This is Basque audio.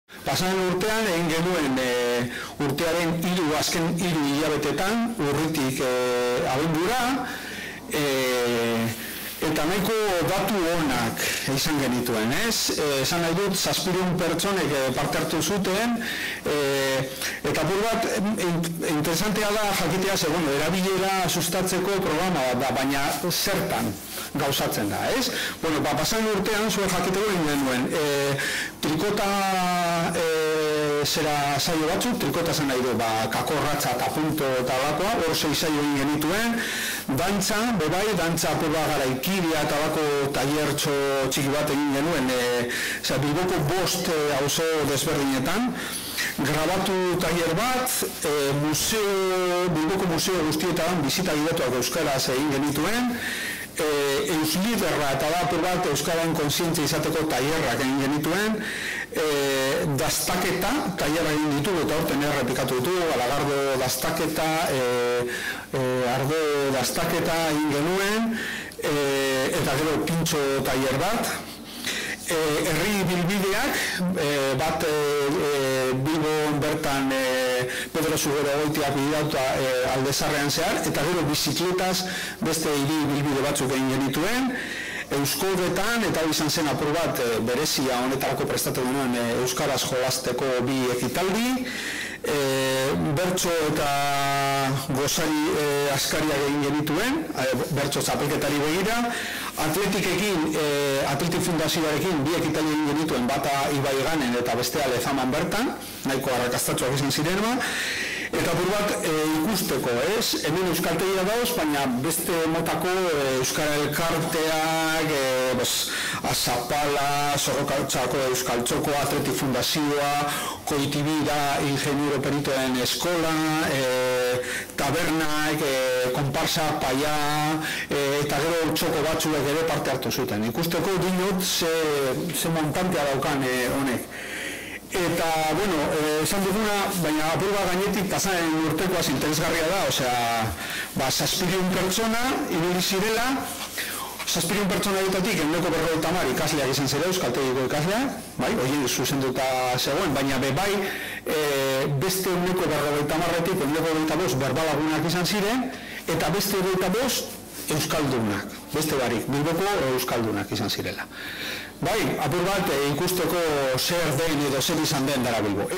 Pasaden urtean egin genuen urtearen azken 3 hilabetetan, urritik abendura, eta nahiko datu onak izan genituen, ez? Esan nahi dut, 700 pertsonek parte hartu zuten, eta apur bat, interesantea da jakitea, erabilera sustatzeko programa bat da, baina zertan gauzatzen da, ez? Pasaden urtean, zuen jakiteko egin genuen, trikota zera saio batzuk, trikota zen nahi du, kakorratza eta punto eta alakoa, hor 6 saio egin genituen, dantza, bebai, dantza apur bat gara ikiria eta alako taiertxo txiki bat egin genuen, Bilboko 5 auzo desberdinetan, grabatu tailer bat, Bilboko museo guztietan bizita gidatuak euskaraz egin genituen, Eusliderra eta apur bat euskaren kontzientzia izateko tailerrak egin genituen, dastaketa, tailerra egin ditugu eta horten errepikatu ditugu, Alagardo dastaketa, ardo dastaketa egin genuen, eta gero pintxo tailer bat, herri bilbideak, bat Bilbon bertan Pedro Zugero goitiak bidauta Aldezarrean zehar, eta gero bizikletaz beste hiri bilbide batzuk egin genituen, Euskodetan, eta izan zen apur bat berezia honetarako prestatu genuen euskaraz jolasteko 2 ekitaldi, bertso eta gozari askariak egin genituen, bertso txapelketari begira, Atletik Fundazioarekin 2 ekitaldi egin genituen, bata Ibai Ganen eta bestea Lezaman bertan, nahiko arrakastatxoak izan ziren, eta apur bat ikusteko, ez? Hemen euskaltegia dauz, baina beste motako euskara elkarteak, Azapala, Zorrokatzako Euskaltzoko Atletik Fundazioa, Koitibira, Ingeniero Peritoen Eskola, tabernak, konparsa, paia, eta gero txoko batzuek ere parte hartu zuten. Ikusteko dinot ze montantea daukan honek. Eta, esan duguna, baina apur bat gainetik pasaden urtekoaz interesgarria da, 700 pertsona, ibili zirela, 700 pertsona dutatik, 150 ikasleak izan zera, euskaltegiko ikasleak, hori zuzenduta zegoen, baina bai, beste 150-etik, 125 berbalagunak izan ziren, eta beste 25 euskaldunak, beste barik, Bilboko euskaldunak izan zirela. Apur bat ikusteko zer den edo zer izan den dara Bilbo.